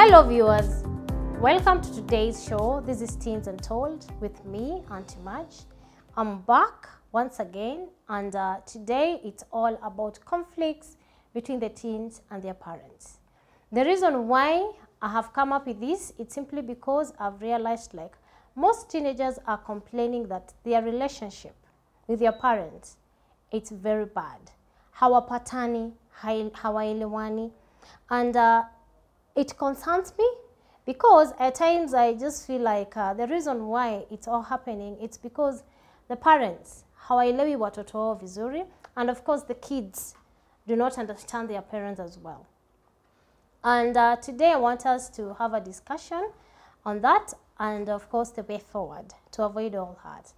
Hello viewers, welcome to today's show. This is Teens Untold with me, Auntie Madge. I'm back once again, and today it's all about conflicts between the teens and their parents. The reason why I have come up with this, it's simply because I've realized like most teenagers are complaining that their relationship with their parents, it's very bad. Hawapatani, hawaelewani, and it concerns me because at times I just feel like the reason why it's all happening, it's because the parents hawaelewi watoto wao vizuri, and of course the kids do not understand their parents as well. And today I want us to have a discussion on that and of course the way forward to avoid all that.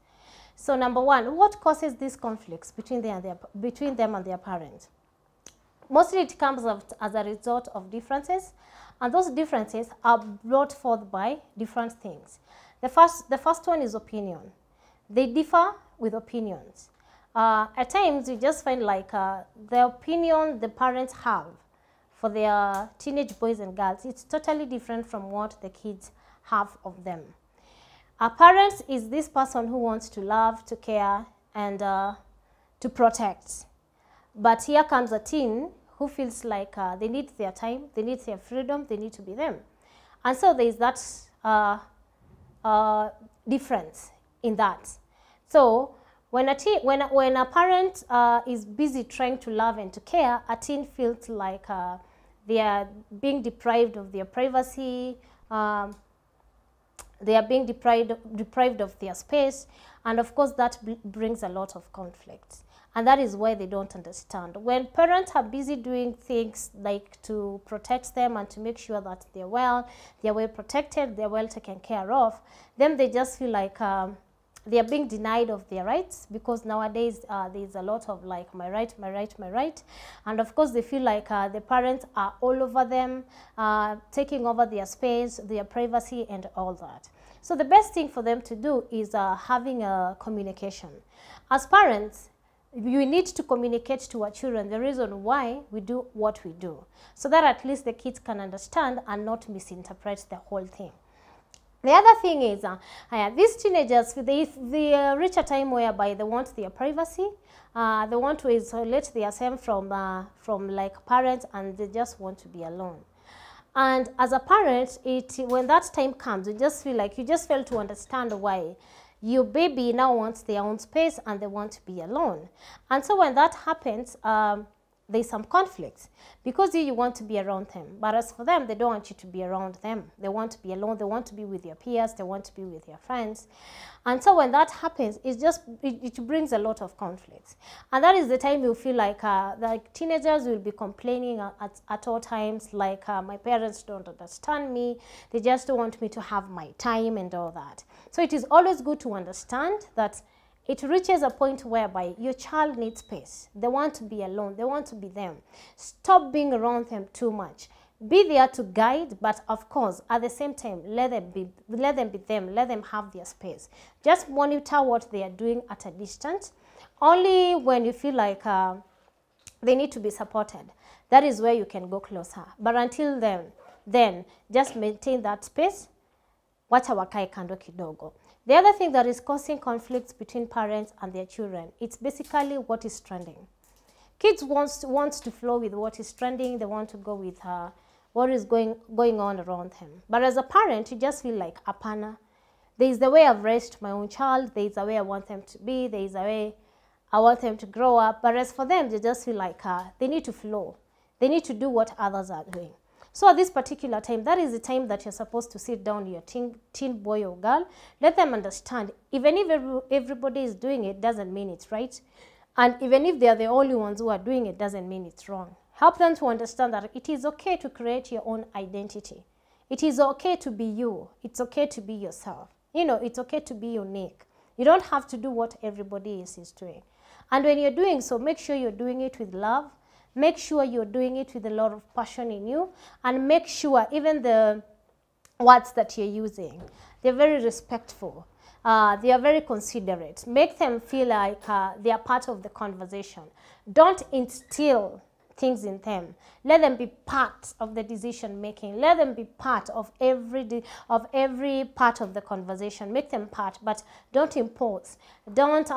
So number one, what causes these conflicts between them and their parents? Mostly it comes as a result of differences, and those differences are brought forth by different things. The first one is opinion. They differ with opinions. At times you just find like the opinion the parents have for their teenage boys and girls, it's totally different from what the kids have of them. A parent is this person who wants to love, to care, and to protect. But here comes a teen who feels like they need their time, they need their freedom, they need to be them. And so there is that difference in that. So when a parent is busy trying to love and to care, a teen feels like they are being deprived of their privacy, they are being deprived of their space, and of course that brings a lot of conflict. And that is why they don't understand. When parents are busy doing things like to protect them and to make sure that they're well protected, they're well taken care of, then they just feel like they are being denied of their rights, because nowadays there's a lot of like my right. And of course they feel like the parents are all over them, taking over their space, their privacy and all that. So the best thing for them to do is having a communication. As parents, we need to communicate to our children the reason why we do what we do, so that at least the kids can understand and not misinterpret the whole thing. The other thing is these teenagers, they reach a time whereby they want their privacy, they want to isolate themselves from like parents, and they just want to be alone. And as a parent, when that time comes, you just feel like you just fail to understand why your baby now wants their own space and they want to be alone. And so when that happens, there's some conflicts, because you want to be around them, but as for them, they don't want you to be around them. They want to be alone, they want to be with their peers, they want to be with their friends. And so when that happens, it brings a lot of conflicts. And that is the time you feel like teenagers will be complaining at all times, like my parents don't understand me, they just don't want me to have my time and all that. So it is always good to understand that it reaches a point whereby your child needs space. They want to be alone. They want to be them. Stop being around them too much. Be there to guide, but of course, at the same time, let them be them. Let them have their space. Just monitor what they are doing at a distance. Only when you feel like they need to be supported, that is where you can go closer. But until then just maintain that space. Wacha wakae kando kidogo. The other thing that is causing conflicts between parents and their children, it's basically what is trending. Kids want to flow with what is trending. They want to go with what is going on around them. But as a parent, you just feel like, apana, there is the way I've raised my own child. There is a way I want them to be. There is a way I want them to grow up. But as for them, they just feel like they need to flow. They need to do what others are doing. So at this particular time, that is the time that you're supposed to sit down your teen boy or girl. Let them understand, even if everybody is doing it, doesn't mean it's right. And even if they are the only ones who are doing it, doesn't mean it's wrong. Help them to understand that it is okay to create your own identity. It is okay to be you. It's okay to be yourself. You know, it's okay to be unique. You don't have to do what everybody else is doing. And when you're doing so, make sure you're doing it with love. Make sure you're doing it with a lot of passion in you, and make sure even the words that you're using, they're very respectful. They are very considerate. Make them feel like they are part of the conversation. Don't instill things in them. Let them be part of the decision making. Let them be part of every part of the conversation. Make them part, but don't impose. Don't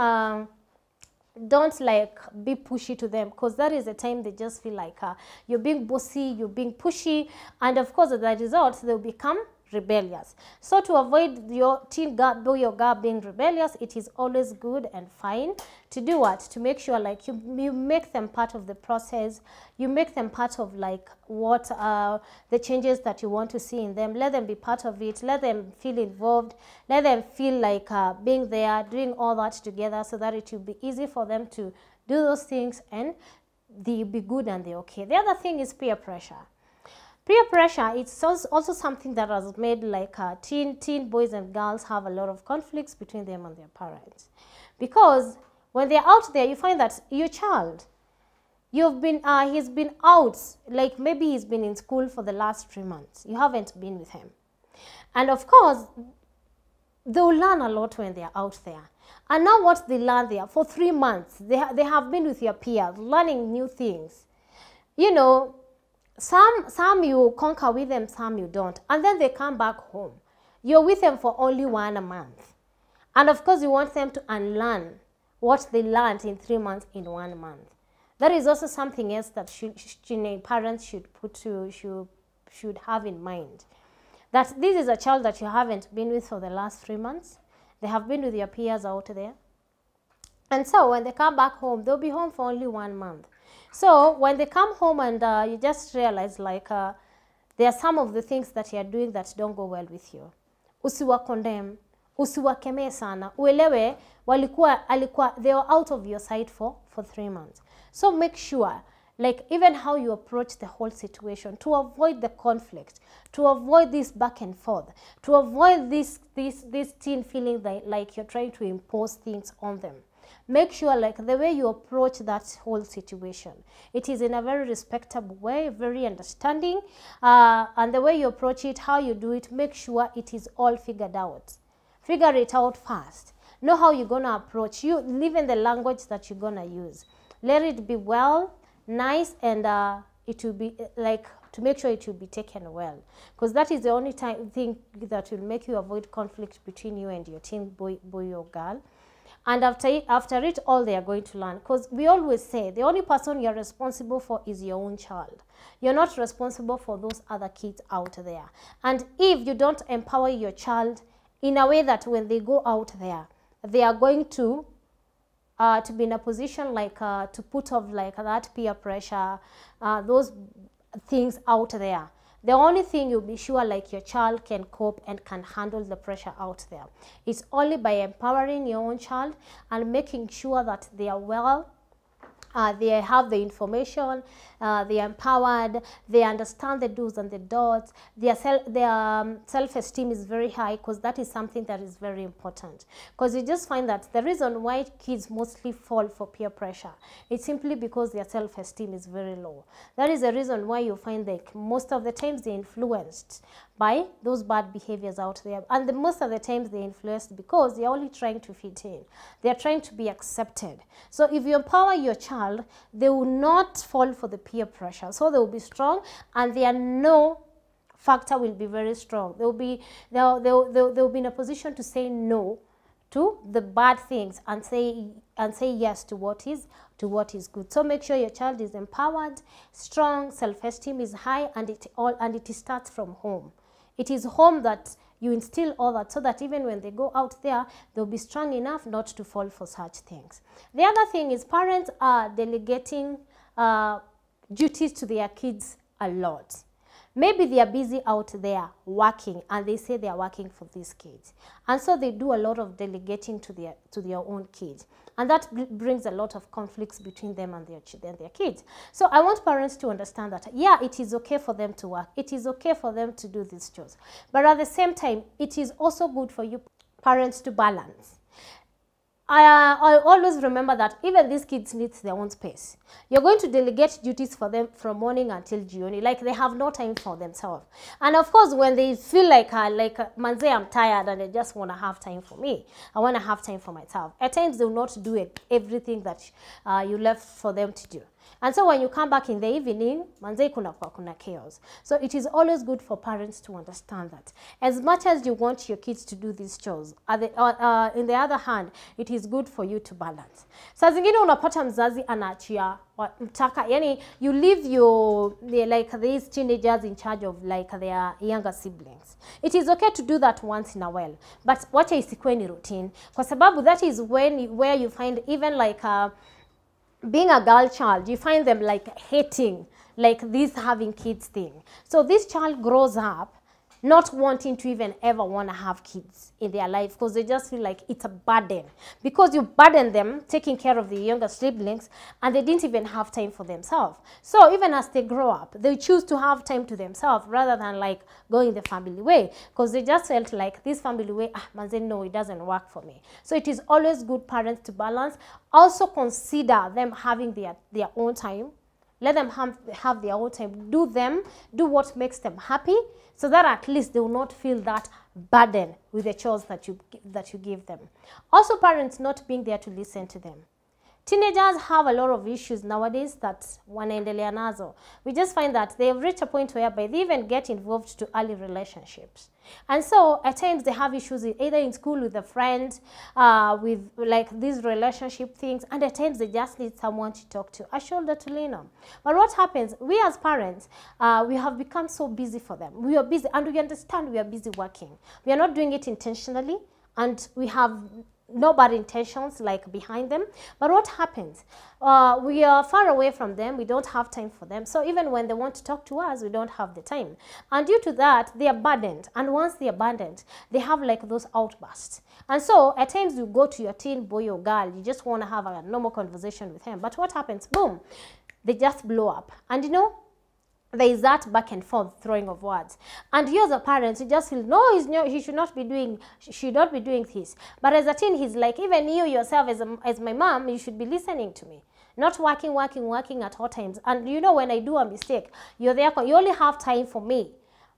like be pushy to them, because that is the time they just feel like you're being bossy, you're being pushy, and of course as a result they'll become rebellious. So to avoid your teen girl, your girl being rebellious, it is always good and fine to do what? To make sure like you make them part of the process. You make them part of like what the changes that you want to see in them. Let them be part of it. Let them feel involved. Let them feel like being there, doing all that together, so that it will be easy for them to do those things and they'll be good and they're okay. The other thing is peer pressure. Peer pressure, it's also something that has made like teen boys and girls have a lot of conflicts between them and their parents. Because when they're out there, you find that your child, he's been out, like maybe he's been in school for the last 3 months. You haven't been with him. And of course, they'll learn a lot when they're out there. And now what they learn there, for 3 months, they have been with your peers, learning new things. You know, some you conquer with them, some you don't. And then they come back home. You're with them for only 1 month. And of course, you want them to unlearn what they learned in 3 months in 1 month. That is also something else that parents should have in mind. That this is a child that you haven't been with for the last 3 months. They have been with your peers out there. And so when they come back home, they'll be home for only 1 month. So when they come home and you just realize like there are some of the things that you're doing that don't go well with you. Usiwa condemn, usiwakemee sana. Uelewe they were out of your sight for 3 months. So make sure like even how you approach the whole situation to avoid the conflict, to avoid this back and forth, to avoid this teen feeling like you're trying to impose things on them. Make sure like the way you approach that whole situation, it is in a very respectable way, very understanding, and the way you approach it, how you do it, make sure it is all figured out. Figure it out first. Know how you're going to approach. You live in the language that you're going to use. Let it be well, nice, and it will be like to make sure it will be taken well, because that is the only thing that will make you avoid conflict between you and your teen boy or girl. And after it all, they are going to learn. Because we always say the only person you're responsible for is your own child. You're not responsible for those other kids out there. And if you don't empower your child in a way that when they go out there, they are going to be in a position like to put off like that peer pressure, those things out there. The only thing you'll be sure like your child can cope and can handle the pressure out there. It's only by empowering your own child and making sure that they are well, they have the information, they are empowered, they understand the do's and the don'ts, their self-esteem is very high, because that is something that is very important. Because you just find that the reason why kids mostly fall for peer pressure, it's simply because their self-esteem is very low. That is the reason why you find that most of the times they're influenced by those bad behaviors out there. And most of the times they're influenced because they're only trying to fit in. They're trying to be accepted. So if you empower your child, they will not fall for the peer pressure. So they will be strong, and their no factor will be very strong. They'll be in a position to say no to the bad things and say yes to what is good. So make sure your child is empowered, strong, self-esteem is high, and it starts from home. It is home that you instill all that, so that even when they go out there, they'll be strong enough not to fall for such things. The other thing is parents are delegating duties to their kids a lot. Maybe they are busy out there working, and they say they are working for these kids. And so they do a lot of delegating to their own kids. And that brings a lot of conflicts between them and their kids. So I want parents to understand that, yeah, it is okay for them to work. It is okay for them to do these chores. But at the same time, it is also good for you parents to balance. I always remember that even these kids need their own space. You're going to delegate duties for them from morning until jioni, like they have no time for themselves. And of course, when they feel like manze, I'm tired and I just want to have time for me, I want to have time for myself, at times they will not do everything that you left for them to do. And so when you come back in the evening, manze kuna chaos. So it is always good for parents to understand that. As much as you want your kids to do these chores, in the other hand, it is good for you to balance. Saa zingine unapata mzazi anaachia mtaka, yani you leave like these teenagers in charge of like their younger siblings. It is okay to do that once in a while, but wacha isikuwe ni routine, kwa sababu that is where you find even like being a girl child, you find them like hating like this having kids thing. So this child grows up not wanting to even ever want to have kids in their life because they just feel like it's a burden, because you burden them taking care of the younger siblings and they didn't even have time for themselves. So even as they grow up, they choose to have time to themselves rather than like going the family way, because they just felt like this family way, manze, no, it doesn't work for me. So it is always good, parents, to balance. Also consider them having their own time. Let them have their own time. Do what makes them happy, so that at least they will not feel that burden with the chores that you give them. Also, parents not being there to listen to them. Teenagers have a lot of issues nowadays that wanaendelea nazo. We just find that they have reached a point whereby they even get involved to early relationships. And so at times they have issues either in school with a friend, with like these relationship things, and at times they just need someone to talk to, a shoulder to lean on. But what happens, we as parents, we have become so busy for them. We are busy, and we understand we are busy working. We are not doing it intentionally, and we have no bad intentions like behind them. But what happens? We are far away from them. We don't have time for them. So even when they want to talk to us, we don't have the time. And due to that, they are burdened. And once they are burdened, they have like those outbursts. And so at times you go to your teen boy or girl, you just want to have a normal conversation with him. But what happens? Boom, they just blow up. And you know, there is that back and forth throwing of words, and you as a parent, you just feel he should not be doing this. But as a teen, he's like, even you yourself as my mom, you should be listening to me, not working at all times. And you know, when I do a mistake, you're there. You only have time for me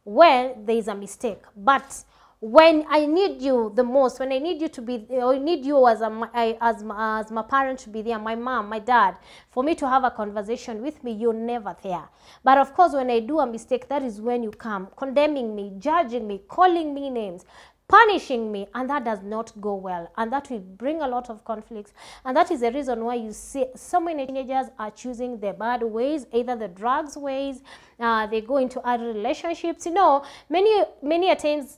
when there is a mistake. But when I need you the most, when I need you to be, or I need you as my parent to be there, my mom, my dad, for me to have a conversation with me, you're never there. But of course, when I do a mistake, that is when you come, condemning me, judging me, calling me names, punishing me, and that does not go well, and that will bring a lot of conflicts. And that is the reason why you see so many teenagers are choosing the bad ways, either the drugs ways, they go into other relationships. You know, many times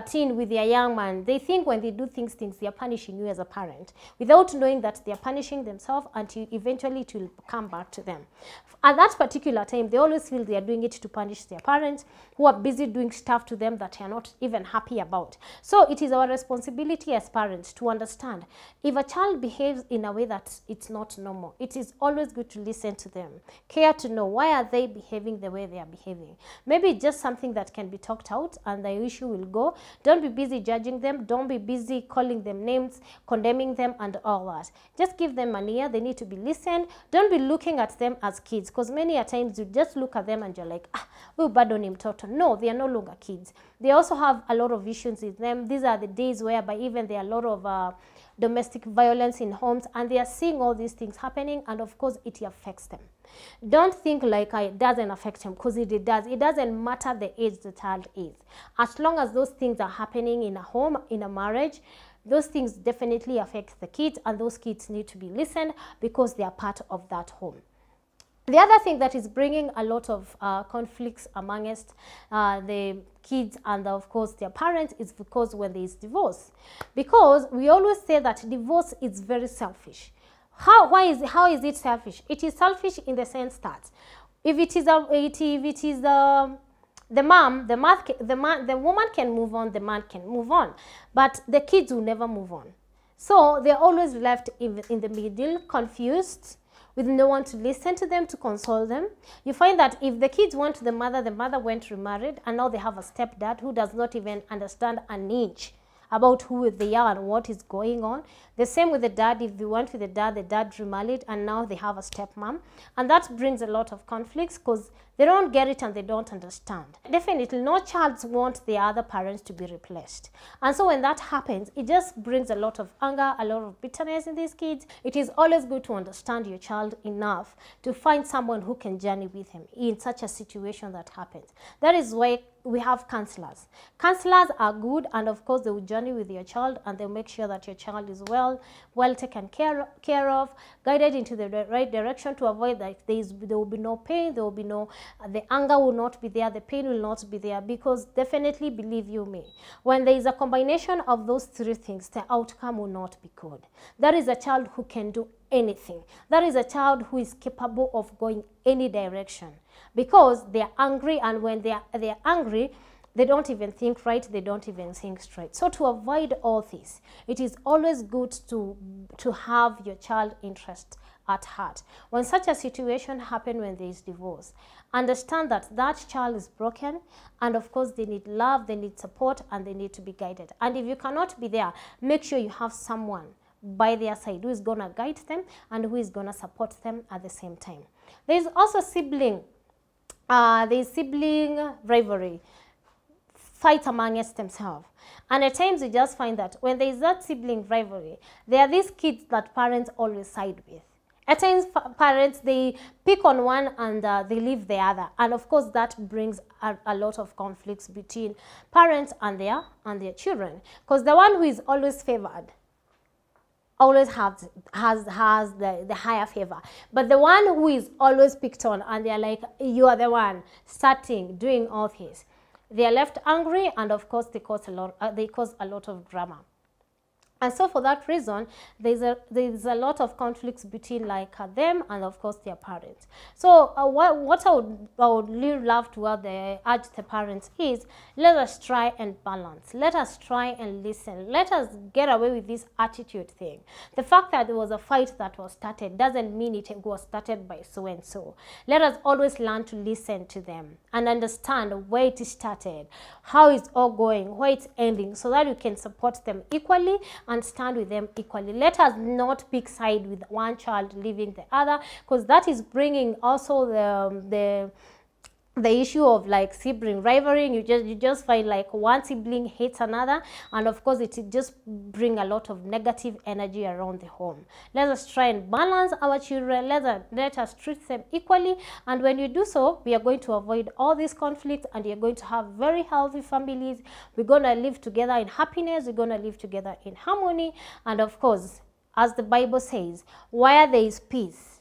teen with their young man, they think when they do things, they are punishing you as a parent, without knowing that they are punishing themselves until eventually it will come back to them. At that particular time, they always feel they are doing it to punish their parents, who are busy doing stuff to them that they are not even happy about. So it is our responsibility as parents to understand if a child behaves in a way that it's not normal, it is always good to listen to them, care to know why are they behaving the way they are behaving. Maybe it's just something that can be talked out and the issue will go. Don't be busy judging them. Don't be busy calling them names, condemning them, and all that. Just give them an ear. They need to be listened. Don't be looking at them as kids, because many a times you just look at them and you're like, we bado ni mtoto. No, they are no longer kids. They also have a lot of issues in them. These are the days whereby even there are a lot of domestic violence in homes, and they are seeing all these things happening, and of course it affects them. Don't think like it doesn't affect him, because it does. It doesn't matter the age the child is. As long as those things are happening in a home, in a marriage, those things definitely affect the kids, and those kids need to be listened because they are part of that home. The other thing that is bringing a lot of conflicts amongst the kids and of course their parents is because when there is divorce. Because we always say that divorce is very selfish. How is it selfish? It is selfish in the sense that if it is the woman can move on, the man can move on, but the kids will never move on. So they're always left in the middle, confused, with no one to listen to them, to console them. You find that if the kids went to the mother went remarried, and now they have a stepdad who does not even understand an inch about who they are and what is going on. The same with the dad. If they went with the dad remarried and now they have a stepmom, and that brings a lot of conflicts because they don't get it and they don't understand. Definitely no child wants the other parents to be replaced, and so when that happens, it just brings a lot of anger, a lot of bitterness in these kids. It is always good to understand your child enough to find someone who can journey with him in such a situation that happens. That is why we have counselors. Counselors are good, and of course they will journey with your child and they'll make sure that your child is well taken care of, guided into the right direction to avoid that there will be no pain, there will be no, the anger will not be there, the pain will not be there, because definitely, believe you me, when there is a combination of those three things, the outcome will not be good. That is a child who can do anything. That is a child who is capable of going any direction, because they are angry, and when they are angry, they don't even think right, they don't even think straight. So to avoid all this, it is always good to have your child interest at heart. When such a situation happens, when there is divorce, understand that that child is broken, and of course they need love, they need support, and they need to be guided. And if you cannot be there, make sure you have someone by their side who is going to guide them and who is going to support them at the same time. There is also sibling rivalry, fight amongst themselves. And at times you just find that when there is that sibling rivalry, there are these kids that parents always side with. At times parents, they pick on one and they leave the other, and of course that brings a lot of conflicts between parents and their children, because the one who is always favored always has the higher favor, but the one who is always picked on and they're like, you are the one starting doing all this, they are left angry, and of course they cause a lot of drama. And so for that reason, there's a lot of conflicts between them and of course their parents. So what I would really love to urge the parents is, let us try and balance. Let us try and listen. Let us get away with this attitude thing. The fact that there was a fight that was started doesn't mean it was started by so and so. Let us always learn to listen to them and understand where it started, how it's all going, where it's ending, so that you can support them equally and stand with them equally. Let us not pick side with one child leaving the other, because that is bringing also the issue of sibling rivalry. You just find one sibling hates another, and of course it just bring a lot of negative energy around the home. Let us try and balance our children. Let us treat them equally, and when you do so, we are going to avoid all these conflicts, and you're going to have very healthy families. We're going to live together in happiness. We're going to live together in harmony, and of course, as the Bible says, where there is peace,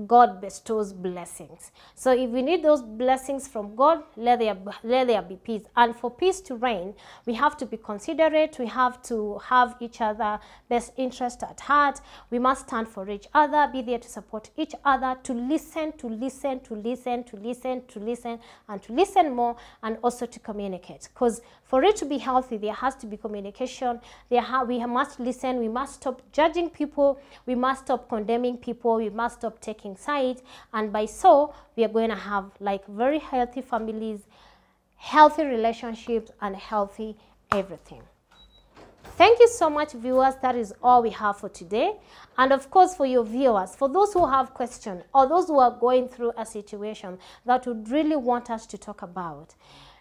God bestows blessings. So if we need those blessings from God, let there be peace. And for peace to reign, we have to be considerate. We have to have each other best interest at heart. We must stand for each other, be there to support each other, to listen, and to listen more, and also to communicate. Because for it to be healthy, there has to be communication. We must listen. We must stop judging people. We must stop condemning people. We must stop taking sides, and by so we are going to have very healthy families, healthy relationships, and healthy everything. Thank you so much, viewers. That is all we have for today. And of course, for your viewers, for those who have questions or those who are going through a situation that would really want us to talk about,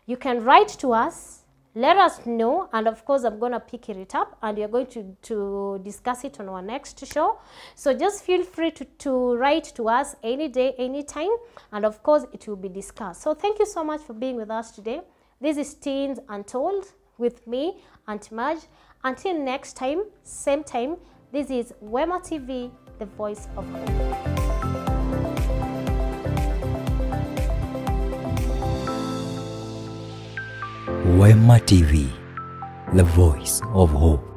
you can write to us. Let us know, and of course I'm going to pick it up, and you're going to discuss it on our next show. So just feel free to write to us any day, anytime, and of course it will be discussed. So thank you so much for being with us today. This is Teens Untold with me, Auntie Maj. Until next time, same time, this is Wema TV, the voice of hope. Wema TV, the voice of hope.